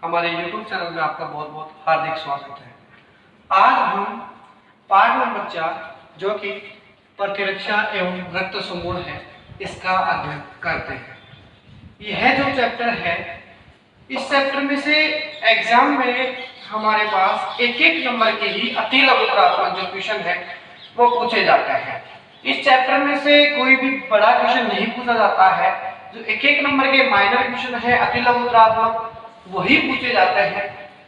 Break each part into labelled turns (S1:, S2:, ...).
S1: हमारे YouTube channel में आपका बहुत बहुत हार्दिक स्वागत है। आज हम पाठ नंबर 4 जो कि प्रतिरक्षा एवं रक्त समूह है इसका अध्ययन करते हैं। यह जो चैप्टर है, इस चैप्टर में से एग्जाम में हमारे पास एक नंबर के ही अति लघुत्रात्मक जो क्वेश्चन है वो पूछे जाते हैं। इस चैप्टर में से कोई भी बड़ा क्वेश्चन नहीं पूछा जाता है। जो एक नंबर के माइनर क्वेश्चन है अति लघुत्रात्मक वही पूछे जाते हैं।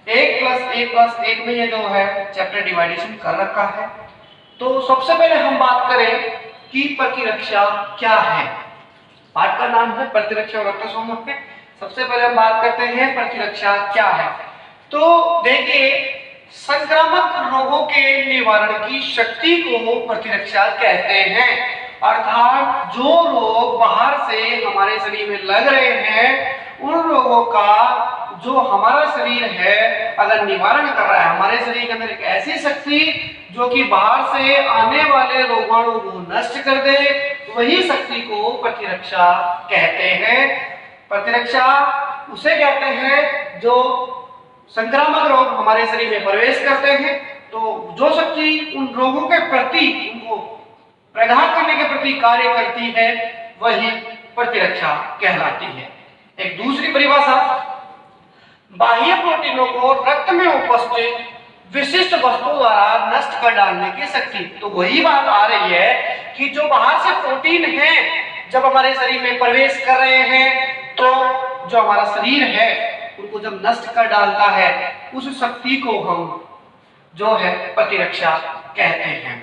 S1: 1+1+1 में ये जो है चैप्टर डिवाइडेशन कर रखा है। तो सबसे पहले हम बात करें कि प्रतिरक्षा क्या है। पाठ का नाम है प्रतिरक्षा और रक्त समूह है। सबसे पहले हम बात करते हैं प्रतिरक्षा क्या है। तो देखिए, संक्रामक रोगों के निवारण की शक्ति को प्रतिरक्षा कहते हैं। अर्थात जो रोग बाहर से हमारे शरीर में लग रहे हैं उन रोगों का जो हमारा शरीर है अगर निवारण कर रहा है, हमारे शरीर के अंदर एक ऐसी शक्ति जो कि बाहर से आने वाले रोगाणु को नष्ट कर दे, वही शक्ति को प्रतिरक्षा कहते हैं। प्रतिरक्षा उसे कहते हैं जो संक्रामक रोग हमारे शरीर में प्रवेश करते हैं, तो जो शक्ति उन रोगों के प्रति, उनको प्रघात करने के प्रति कार्य करती है, वही प्रतिरक्षा कहलाती है। एक दूसरी परिभाषा, बाह्य प्रोटीनों को रक्त में उपस्थित विशिष्ट वस्तु द्वारा नष्ट कर डालने की शक्ति। तो वही बात आ रही है कि जो बाहर से प्रोटीन है जब हमारे शरीर में प्रवेश कर रहे हैं तो जो हमारा शरीर है उनको जब नष्ट कर डालता है, उस शक्ति को हम जो है प्रतिरक्षा कहते हैं।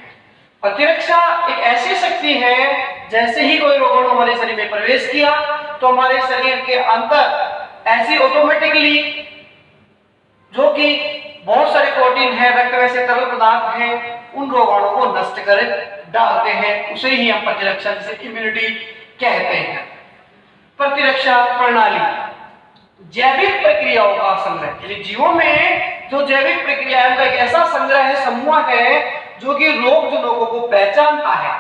S1: प्रतिरक्षा एक ऐसी शक्ति है, जैसे ही कोई रोगाणु हमारे शरीर में प्रवेश किया तो हमारे शरीर के अंदर ऐसी ऑटोमेटिकली जो कि बहुत सारे प्रोटीन है, रक्त में से तरल पदार्थ है, उन रोगाणु को नष्ट कर डालते हैं। उसे ही हम प्रतिरक्षा जिसे इम्यूनिटी कहते हैं। प्रतिरक्षा प्रणाली जैविक प्रक्रियाओं का संग्रह, यानी जीवों में जो जैविक प्रक्रियाओं का एक ऐसा संग्रह है, समूह है जो कि रोग जनकों को पहचानता है।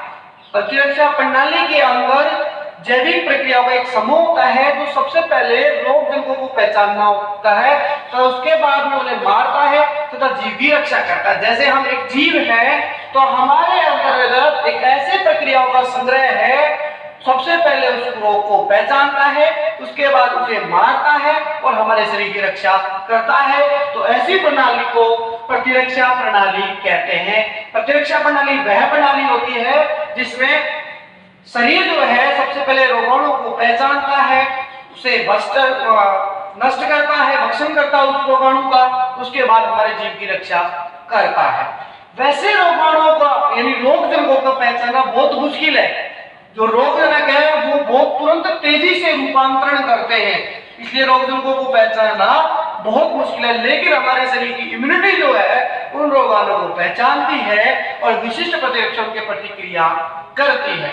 S1: प्रतिरक्षा प्रणाली के अंदर जैविक प्रक्रियाओं का एक समूह होता है जो सबसे पहले रोग जनकों को पहचानना होता है, तो उसके बाद में उन्हें मारता है तथा जीव की रक्षा करता है। जैसे हम एक जीव है तो हमारे अंतर्गत एक ऐसे प्रक्रियाओं का संग्रह है, सबसे पहले उस रोग को पहचानता है, उसके बाद उसे मारता है और हमारे शरीर की रक्षा करता है। तो ऐसी प्रणाली को प्रतिरक्षा प्रणाली कहते हैं। प्रतिरक्षा प्रणाली वह प्रणाली होती है जिसमें शरीर जो है सबसे पहले रोगाणु को पहचानता है, उसे नष्ट करता है, भक्षण करता है उस रोगाणु का, उसके बाद हमारे जीव की रक्षा करता है। वैसे रोगाणुओं का यानी रोग जनकों का पहचानना बहुत मुश्किल है। जो रोगजनक है वो बहुत तुरंत तेजी से रूपांतरण करते हैं, इसलिए रोगजनकों को पहचानना बहुत मुश्किल है। लेकिन हमारे शरीर की इम्यूनिटी जो है उन रोगाणुओं को पहचानती है और विशिष्ट प्रतिरक्षा के प्रतिक्रिया करती है।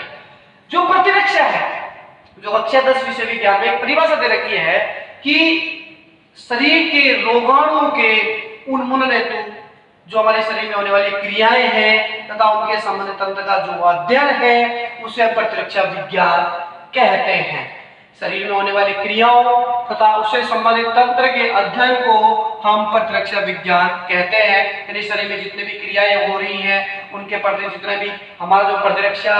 S1: जो प्रतिरक्षा है, जो कक्षा 10 विषय विज्ञान में एक परिभाषा दे रखी है कि शरीर के रोगाणुओं के उन्मूलन हेतु जो हमारे शरीर में होने वाली क्रियाएं हैं तथा उनके संबंधित तंत्र का जो अध्ययन है उसे प्रतिरक्षा विज्ञान कहते हैं। शरीर में होने वाली क्रियाओं तथा उससे संबंधित तंत्र के अध्ययन को हम प्रतिरक्षा विज्ञान कहते हैं। यानी शरीर में जितने भी क्रियाएं हो रही हैं उनके प्रति जितने भी हमारा जो प्रतिरक्षा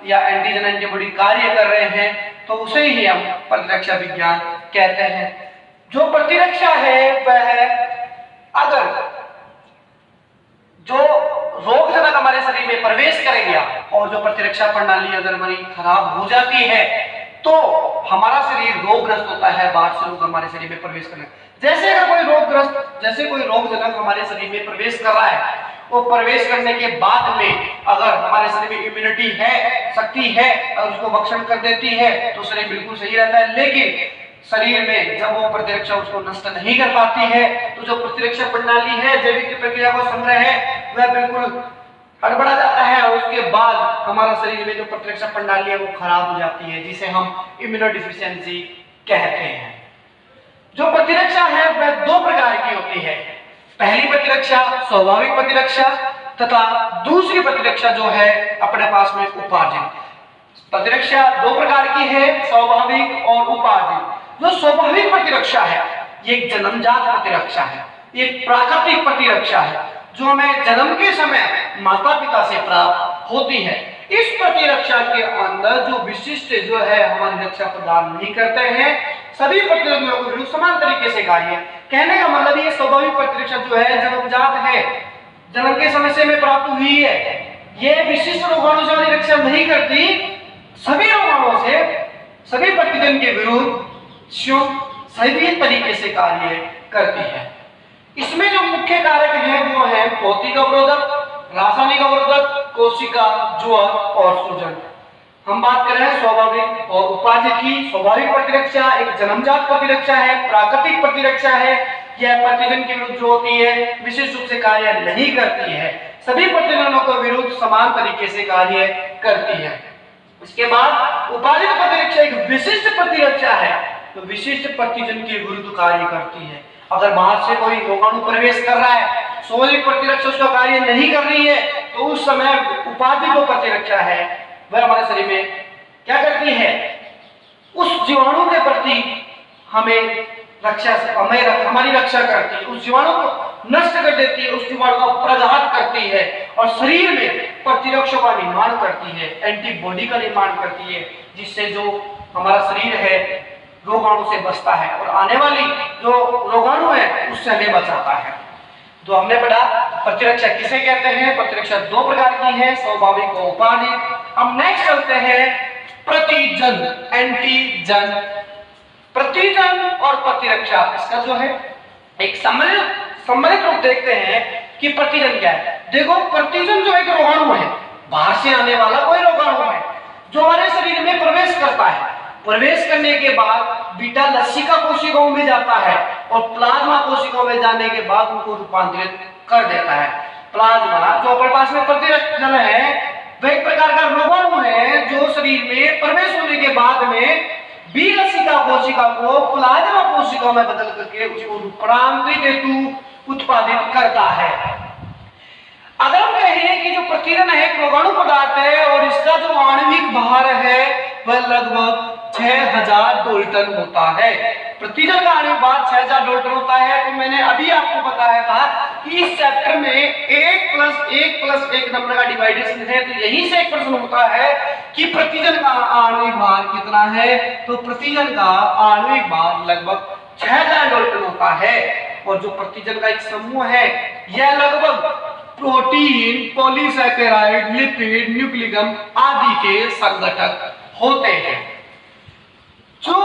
S1: या एंटीजन एंटीबॉडी कार्य कर रहे हैं तो उसे ही हम प्रतिरक्षा विज्ञान कहते हैं। जो प्रतिरक्षा है वह अगर जो रोगजनक हमारे शरीर में प्रवेश करेगा और जो प्रतिरक्षा प्रणाली अगर हमारी खराब हो जाती है तो हमारा शरीर रोगग्रस्त होता है, बाहर से रोग हमारे शरीर में प्रवेश करने। जैसे कोई रोगजनक हमारे शरीर में प्रवेश कर रहा है, वो प्रवेश करने के बाद में अगर हमारे शरीर में इम्यूनिटी है, शक्ति है और उसको भक्षण कर देती है तो शरीर बिल्कुल सही रहता है। लेकिन शरीर में जब वो प्रतिरक्षा उसको नष्ट नहीं कर पाती है तो जो प्रतिरक्षा प्रणाली है, जैविक प्रक्रिया का संग्रह है, वह बिल्कुल हड़बड़ा जाता है और उसके बाद हमारा शरीर में जो प्रतिरक्षा प्रणाली है वो खराब हो जाती है, जिसे हम इम्यूनोडिफिशियंसी कहते हैं। जो प्रतिरक्षा है वह दो प्रकार की होती है। पहली प्रतिरक्षा स्वाभाविक प्रतिरक्षा तथा दूसरी प्रतिरक्षा जो है अपने पास में उपार्जित। प्रतिरक्षा दो प्रकार की है, स्वाभाविक और उपार्जित। जो स्वाभाविक प्रतिरक्षा है ये एक जन्मजात प्रतिरक्षा है, एक प्राकृतिक प्रतिरक्षा है जो हमें जन्म के समय माता पिता से प्राप्त होती है। इस प्रतिरक्षा के अंदर जो विशिष्ट जो है हमारी रक्षा प्रदान नहीं करते हैं, सभी प्रतिरोधियों को विरुद्ध समान तरीके से कार्य। कहने का मतलब ये स्वाभाविक प्रतिरक्षा जो है जन्मजात है, जन्म के समय से हमें प्राप्त हुई है। ये विशिष्ट रोगाणु से हमारी रक्षा नहीं करती, सभी रोगाणुओं से सभी प्रतिजन के विरुद्ध सही तरीके से कार्य करती है। इसमें जो मुख्य कारक है वो है भौतिक अवरोधक, रासायनिक अवरोधक, कोशिका, ज्वर और सूजन। हम बात कर रहे हैं स्वाभाविक और उपार्जित की। स्वाभाविक प्रतिरक्षा एक जन्मजात प्रतिरक्षा है, प्राकृतिक प्रतिरक्षा है। यह प्रतिजन के विरुद्ध जो होती है विशेष रूप से कार्य नहीं करती है, सभी प्रतिजनों के विरुद्ध समान तरीके से कार्य करती है। इसके बाद उपार्जित प्रतिरक्षा एक विशिष्ट प्रतिरक्षा है, तो विशिष्ट प्रतिजन के विरुद्ध कार्य करती है। अगर बाहर से कोई रोगाणु प्रवेश कर रहा है, स्वाभाविक प्रतिरक्षा उसका कार्य नहीं कर रही है, तो उस समय उपार्जित जो प्रतिरक्षा है वह हमारे शरीर में क्या करती है, उस जीवाणु के प्रति हमें हमारी रक्षा करती है, उस जीवाणु को नष्ट कर देती है, उस जीवाणु का प्रघात करती है और शरीर में प्रतिरक्षा का निर्माण करती है, एंटीबॉडी का निर्माण करती है, जिससे जो हमारा शरीर है रोगाणु से बचता है और आने वाली जो रोगाणु है उससे हमें बचाता है। तो हमने पढ़ा प्रतिरक्षा किसे कहते हैं। प्रतिरक्षा दो प्रकार की है, स्वाभाविक और उपार्जित। अब नेक्स्ट चलते हैं प्रतिजन, एंटीजन। प्रतिजन और प्रतिरक्षा इसका जो है एक सम्मिलित रूप देखते हैं कि प्रतिजन क्या है। देखो प्रतिजन जो एक रोगाणु है, बाहर से आने वाला कोई रोगाणु है जो हमारे शरीर में प्रवेश करता है। प्रवेश करने के बाद बीटा लसिका कोशिकाओं में जाता है और प्लाज्मा कोशिकाओं में जाने के बाद उनको रूपांतरित कर देता है। प्लाज्मा जो अपने पास में प्रतिरक्षण है वह एक प्रकार का रोगाणु है जो शरीर में प्रवेश होने के बाद में बी लसिका कोशिका को प्लाज्मा कोशिकाओं में बदल करके उसको रूपांतरित हेतु उत्पादित करता है। अगर हम कहें कि जो प्रतिजन है एक रोगाणु पदार्थ है और इसका जो आणविक भार है वह लगभग 6000 डाल्टन होता है। प्रतिजन का आणविक भार 6000 डाल्टन होता है। तो मैंने अभी आपको बताया था कि इस चैप्टर में 1+1+1 नंबर का डिवाइडेशन है, तो यहीं से एक प्रश्न होता है कि प्रतिजन का आणविक भार कितना है। तो प्रतिजन का आणविक भार लगभग 6000 डाल्टन होता है और जो प्रतिजन का एक समूह है यह लगभग प्रोटीन, पॉलीसैकेराइड, लिपिड, न्यूक्लियम आदि के संघटक होते हैं। जो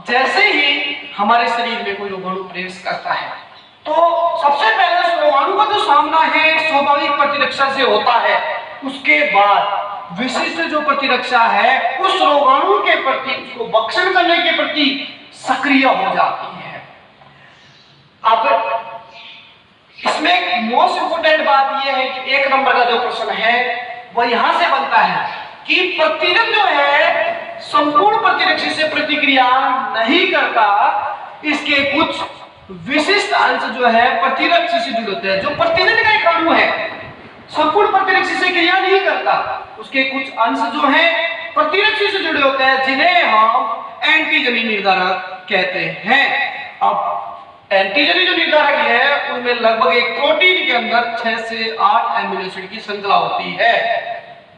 S1: जैसे ही हमारे शरीर में कोई रोगाणु प्रवेश करता है तो सबसे पहले उस रोगाणु का जो सामना है स्वाभाविक प्रतिरक्षा से होता है, उसके बाद विशिष्ट जो प्रतिरक्षा है उस रोगाणु के प्रति, उसको भक्षण करने के प्रति सक्रिय हो जाती है। अब इसमें मोस्ट इंपोर्टेंट बात यह है कि एक नंबर का जो प्रश्न है वह यहां से बनता है कि प्रतिजन जो है संपूर्ण प्रतिरक्षा से प्रतिक्रिया नहीं करता, इसके कुछ विशिष्ट अंश जो है प्रतिरक्षा से जुड़े होते हैं। जो प्रतिजन का एक अणु है संपूर्ण प्रतिरक्षा से क्रिया नहीं करता, उसके कुछ अंश जो है प्रतिरक्षा से जुड़े होते हैं जिन्हें हम एंटीजनी निर्धारक कहते हैं। अब एंटीजनी जो निर्धारक है उनमें लगभग एक प्रोटीन के अंदर 6 से 8 एमिनो एसिड की श्रृंखला होती है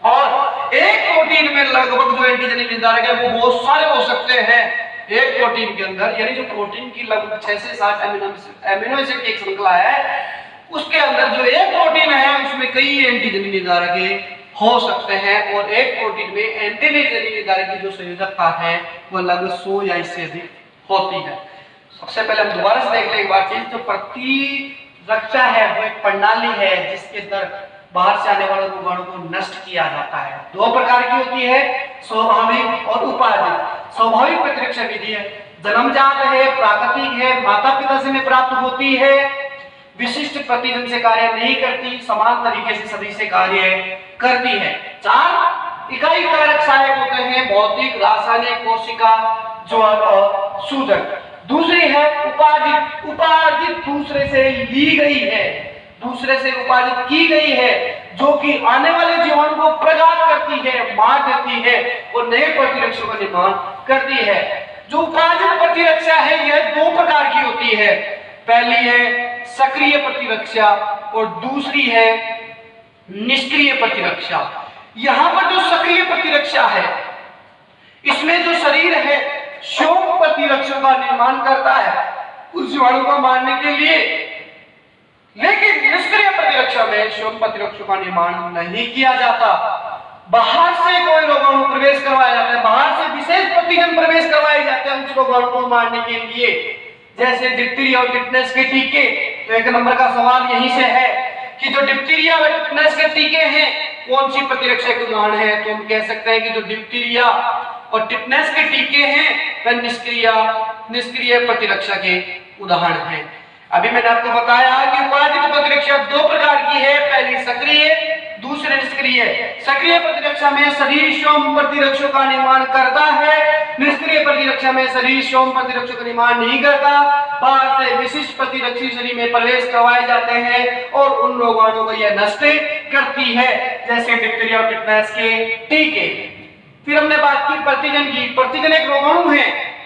S1: और एक प्रोटीन में लगभग जो एंटीजनी निर्धारक है वो बहुत सारे हो सकते हैं। एक प्रोटीन के अंदर यानी जो प्रोटीन की लगभग 6 से 7 एमिनो एसिड की एक श्रृंखला है, उसके अंदर जो एक प्रोटीन है उसमें कई एंटीजनी निर्धारक हो सकते हैं और एक प्रोटीन में एंटीजनी निर्धारक की जो संयोजकता है वह लगभग 100 या इससे अधिक होती है। सबसे पहले हम दोबारा से देख लें एक बार चीज, जो प्रतिरक्षा है वो एक प्रणाली है जिसके अंदर बाहर से आने वाले रोगाणु को नष्ट किया जाता है। दो प्रकार की होती है, स्वाभाविक और उपार्जित। स्वाभाविक प्रतिरक्षा विधि है जन्मजात है, प्राकृतिक है, माता पिता से प्राप्त होती है, विशिष्ट प्रतिजन से कार्य नहीं करती, समान तरीके से सभी से कार्य करती है। 4 इकाई कारक सहायक होते हैं, भौतिक, रासायनिक, कोशिका, ज्वर और सूजन। दूसरी है उपार्जित। उपार्जित दूसरे से ली गई है, दूसरे से उपार्जित की गई है, जो कि आने वाले जीवाणु को प्रघात करती है, मार देती है और नए प्रतिरक्षा का निर्माण करती है। जो उपार्जित प्रतिरक्षा है यह 2 प्रकार की होती होती है। पहली है सक्रिय प्रतिरक्षा और दूसरी है निष्क्रिय प्रतिरक्षा। यहां पर जो सक्रिय प्रतिरक्षा है, इसमें जो शरीर है क्षोभ प्रतिरक्षों का निर्माण करता है उस जीवाणु को मारने के लिए, लेकिन निष्क्रिय प्रतिरक्षा में क्षोभ प्रतिरक्षों का निर्माण नहीं किया जाता। बाहर से कोई रोगाणु प्रवेश करवाया जाता है, बाहर से विशेष प्रतिजन प्रवेश करवाए जाते हैं उस रोगाणु को मारने के लिए, जैसे डिप्थीरिया और टिटनेस के टीके। तो एक नंबर का सवाल यहीं से है कि जो डिप्थीरिया और टिटनेस के टीके हैं कौन सी प्रतिरक्षा के उदाहरण है? तो हम कह सकते हैं कि जो डिप्थीरिया और टिटनेस के टीके हैं वह निष्क्रिय प्रतिरक्षा के उदाहरण हैं। अभी मैंने आपको बताया कि उपादित प्रतिरक्षा दो प्रकार की है, पहली सक्रिय, दूसरी निष्क्रिय। सक्रिय प्रतिरक्षा में शरीर क्षोभ प्रतिरक्षों का निर्माण करता है, निष्क्रिय प्रतिरक्षा में शरीर क्षोभ प्रतिरक्षों का निर्माण नहीं करता। बाहर से विशिष्ट प्रतिरक्षी शरीर में प्रवेश करवाए जाते हैं और उन रोगाणुओं को यह नष्ट करती है, जैसे डिप्थीरिया और टिटनेस के टीके। फिर हमने बात की प्रतिजन की। प्रतिजन एक रोगाणु है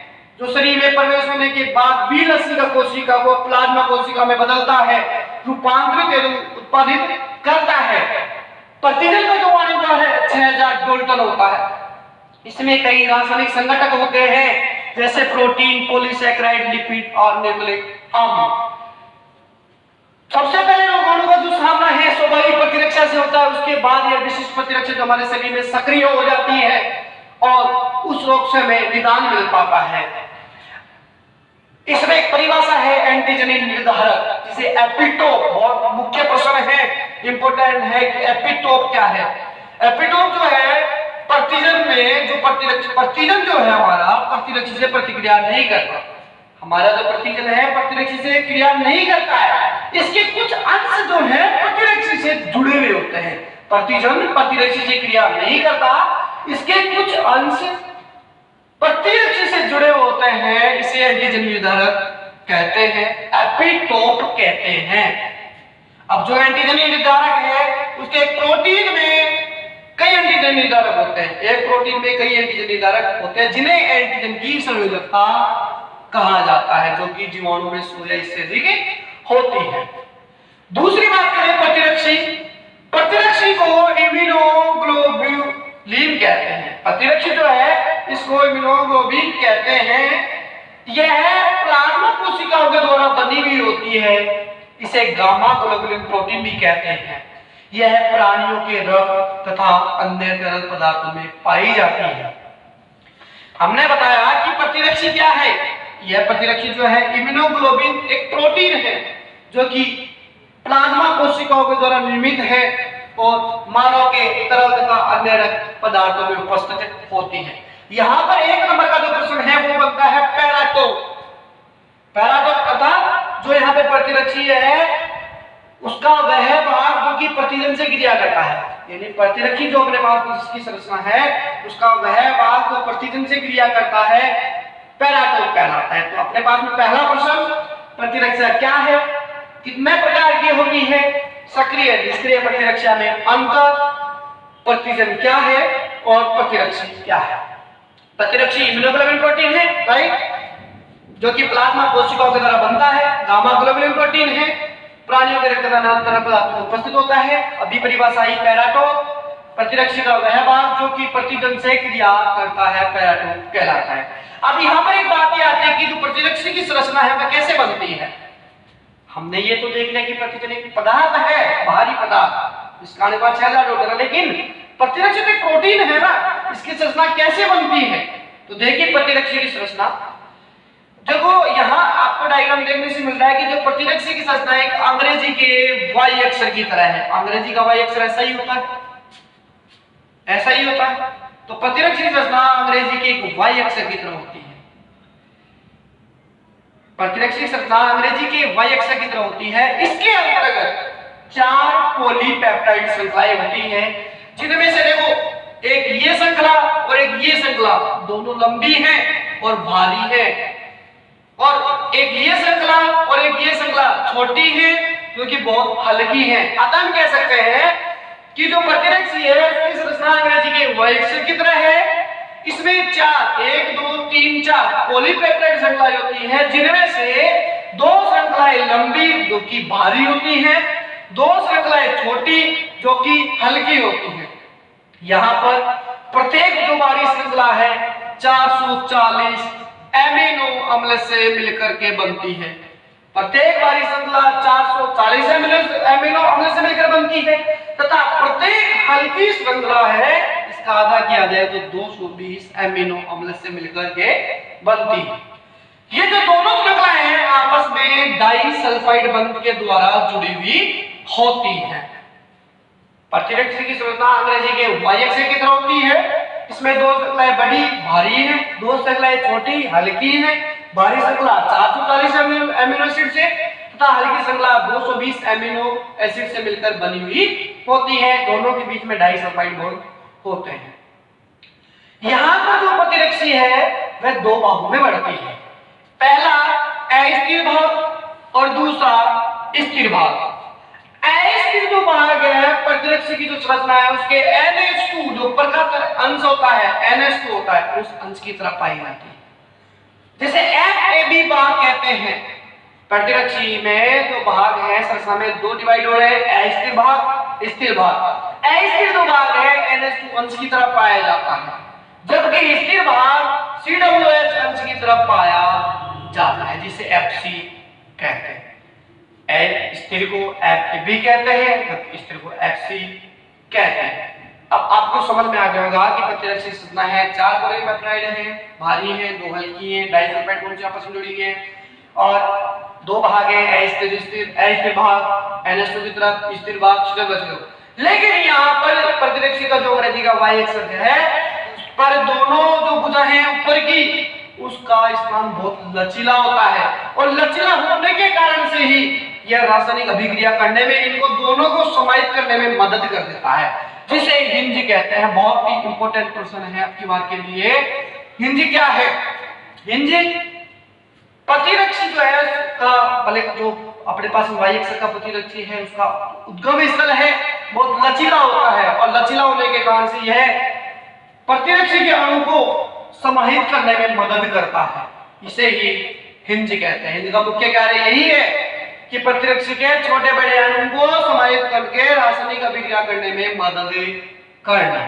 S1: जो शरीर में प्रवेश होने के बाद बी लसीका कोशिका को प्लाज्मा कोशिका में बदलता है, रूपांतरित एवं उत्पादित करता है। प्रतिजन का जो आणविक है 6000 डाल्टन होता है। इसमें कई रासायनिक संघटक होते हैं, जैसे प्रोटीन, पॉलीसैकेराइड, लिपिड और न्यूक्लिक अम्ल। सबसे पहले रोगाणु का जो सामना है स्वाभाविक प्रतिरक्षा से होता है, उसके बाद यह विशिष्ट प्रतिरक्षा जो हमारे शरीर में सक्रिय हो जाती है और उस रोग से हमें निदान मिल पाता है। इसमें एक परिभाषा है एंटीजन निर्धारक, जिसे एपिटोप, बहुत मुख्य प्रश्न है, इंपोर्टेंट है कि एपिटोप क्या है। एपिटोप जो है प्रतिजन में जो प्रतिजन जो है हमारा प्रतिरक्षी से प्रतिक्रिया नहीं करता। हमारा जो प्रतिजन है प्रतिरक्षी से क्रिया नहीं करता है, इसके कुछ अंश जो है प्रतिरक्षी से जुड़े हुए होते हैं। प्रतिजन प्रतिरक्षी से क्रिया नहीं करता, इसके कुछ अंश प्रतिरक्षी से जुड़े होते हैं, इसे एंटीजन निर्धारक कहते हैं, एपिटोप कहते हैं। अब जो एंटीजन निर्धारक है उसके एक प्रोटीन में कई एंटीजन निर्धारक होते हैं, एक प्रोटीन में कई एंटीजन निर्धारक होते हैं जिन्हें एंटीजन की संयोजकता कहा जाता है, जो कि जीवाणु में 16 से अधिक होती है। दूसरी बात करें प्रतिरक्षी, प्रतिरक्षी को इम्यूनोग्लोबुलिन कहते हैं। प्रतिरक्षी जो है इसको इम्यूनोग्लोबुलिन कहते हैं। यह प्लाज्मा कोशिकाओं के द्वारा बनी हुई होती है, इसे गामा ग्लोबुलिन प्रोटीन भी कहते हैं। यह प्राणियों के रक्त तथा अन्य तरल पदार्थों में पाई जाती है। हमने बताया कि प्रतिरक्षी क्या है। यह प्रतिरक्षी जो है इम्यूनोग्लोबुलिन एक प्रोटीन है जो कि प्लाज्मा कोशिकाओं के द्वारा निर्मित है और मानव के तरल तथा अन्य रक्त पदार्थों में उपस्थित होती है। यहां पर एक नंबर का जो प्रश्न है वो बनता है पैराटोप। पैराटोप अर्थात जो यहाँ पे प्रतिरक्षी है उसका वह भाग जो कि प्रतिजन से क्रिया करता है, यानी प्रतिरक्षी जो अपने पास जिसकी संरचना है उसका वह भाग जो प्रतिजन से क्रिया करता है पैराटोप कहलाता है। तो अपने पास में पहला प्रश्न प्रतिरक्षा क्या है, कितने प्रकार की होती है, सक्रिय निष्क्रिय प्रतिरक्षा में अंतर, प्रतिजन क्या है और प्रतिरक्षी क्या है। प्रतिरक्षी इम्यूनोग्लोबुलिन प्रोटीन है, राइट, जो कि प्लाज्मा कोशिकाओं के द्वारा बनता है। गामा ग्लोबुलिन प्रोटीन है, प्राणियों के रक्त तरल पदार्थ में उपस्थित होता है। अभी परिभाषा ही पैराटोप, प्रतिरक्षी का वह भाग जो कि प्रतिजन से क्रिया करता है पैराटोप कहलाता है। अब यहाँ पर एक बात ये आती है कि जो प्रतिरक्षी की संरचना है वह कैसे बनती है। हमने ये तो देख लिया कि प्रतिजन एक पदार्थ है, बाहरी पदार्थ, इसका अनुपात 6000 होगा, लेकिन प्रतिरक्षी तो एक प्रोटीन है ना, इसकी संरचना कैसे बनती है। तो देखिए प्रतिरक्षी की संरचना, देखो यहाँ आपको डायग्राम देखने से मिल रहा है कि जो प्रतिरक्षी की संरचना एक अंग्रेजी के वाई अक्षर की तरह है। अंग्रेजी का वाई अक्षर ऐसा ही होता है, ऐसा ही होता है। तो प्रतिरक्षी की संरचना अंग्रेजी के एक वाई अक्षर की तरह होती है। प्रतिरक्षी संरचना अंग्रेजी के वाई अक्षर की तरह होती है। इसके अंतर्गत 4 पॉलीपेप्टाइड श्रृंखलाएं होती हैं, जिनमें से देखो एक ये श्रृंखला और एक ये श्रृंखला दोनों लंबी हैं और भारी है, और एक ये श्रृंखला और एक ये श्रृंखला छोटी है जो कि बहुत हल्की है। अतः हम कह सकते हैं कि जो प्रतिरक्षी है उसकी संरचना अंग्रेजी के वाई अक्षर की तरह है। इसमें 4 1 2 3 4 पॉलीपेप्टाइड श्रृंखलाएं होती हैं, जिनमें से जो कि भारी होती हैं, दो श्रृंखलाएं छोटी जो कि हल्की होती हैं। यहाँ पर प्रत्येक जो बाहरी श्रृंखला है 440 एमिनो अम्ल से मिलकर के बनती है। प्रत्येक बाहरी श्रृंखला 440 एमिनो अम्ल से मिलकर बनती है तथा प्रत्येक हल्की श्रृंखला है, इसका आधा किया जाए तो 220 एमिनो अम्ल से मिलकर के बनती है। ये जो दोनों श्रृंखलाएं हैं आपस में डाइसल्फाइड बंध के द्वारा जुड़ी हुई होती है। प्रतिरक्षी की संरचना अंग्रेजी के Y अक्ष की तरह होती है। इसमें दो श्रृंखलाएं बड़ी भारी हैं, दो श्रृंखलाएं छोटी हल्की हैं। भारी श्रृंखला 440 एमिनो एसिड से तथा हल्की श्रृंखला 220 एमिनो एसिड से मिलकर बनी हुई होती है। दोनों के बीच में डाइसल्फाइड बॉन्ड होते हैं। यहाँ पर जो प्रतिरक्षी है वह दो भागों में बढ़ती है। पहला अस्थिर भाग और दूसरा स्थिर भाग। अस्थिर जो भाग है प्रतिरक्षी की जो संरचना है उसके NH2 जो प्रखर अंश होता है NH2 होता है, उस अंश की तरफ पाई जाती है, जिसे FAB भाग कहते हैं। प्रतिरक्षी में जो भाग है संरचना में दो डिवाइड हो रहे हैं, अस्थिर भाग स्थिर भाग। अस्थिर जो भाग है NH2 अंश की तरफ पाया जाता है, जबकि स्थिर भाग COOH अंश की तरफ पाया जाता है, जिसे FC कहते हैं। स्थिर को FAB कहते हैं जबकि स्थिर को FC कहते हैं। अब आपको समझ में आ गया होगा कि प्रतिरक्षी संरचना है, चार पॉलीमेप्टाइड हैं, भारी हैं, दो हल्की हैं, डाइसल्फाइड बॉन्ड से आपस में जुड़ी हैं और दो भाग हैं, अस्थिर भाग NH2 की तरफ, स्थिर भाग COOH। लेकिन यहाँ पर प्रतिरक्षी का जो अंग्रेजी का Y अक्ष है पर दोनों जो भुजा हैं ऊपर की उसका स्थान बहुत लचीला होता है और लचीला होने के कारण से ही यह रासायनिक अभिक्रिया करने में, इनको दोनों को समाहित करने में मदद कर देता है, जिसे हिंज कहते हैं। बहुत ही इंपॉर्टेंट क्वेश्चन है आपकी बात के लिए। हिंज क्या है? हिंज प्रतिरक्षी जो है उसका भले जो अपने पास Y अक्ष का प्रतिरक्षी है उसका उद्गम स्थल है बहुत लचीला होता है और लचीला होने के कारण से यह प्रतिरक्षी के अणु को समाहित करने में मदद करता है, इसे ही हिंज कहते हैं। हिंज का मुख्य कार्य यही है कि प्रतिरक्षी के छोटे बड़े अणु को समाहित करके रासायनिक अभिक्रिया करने में मदद करना।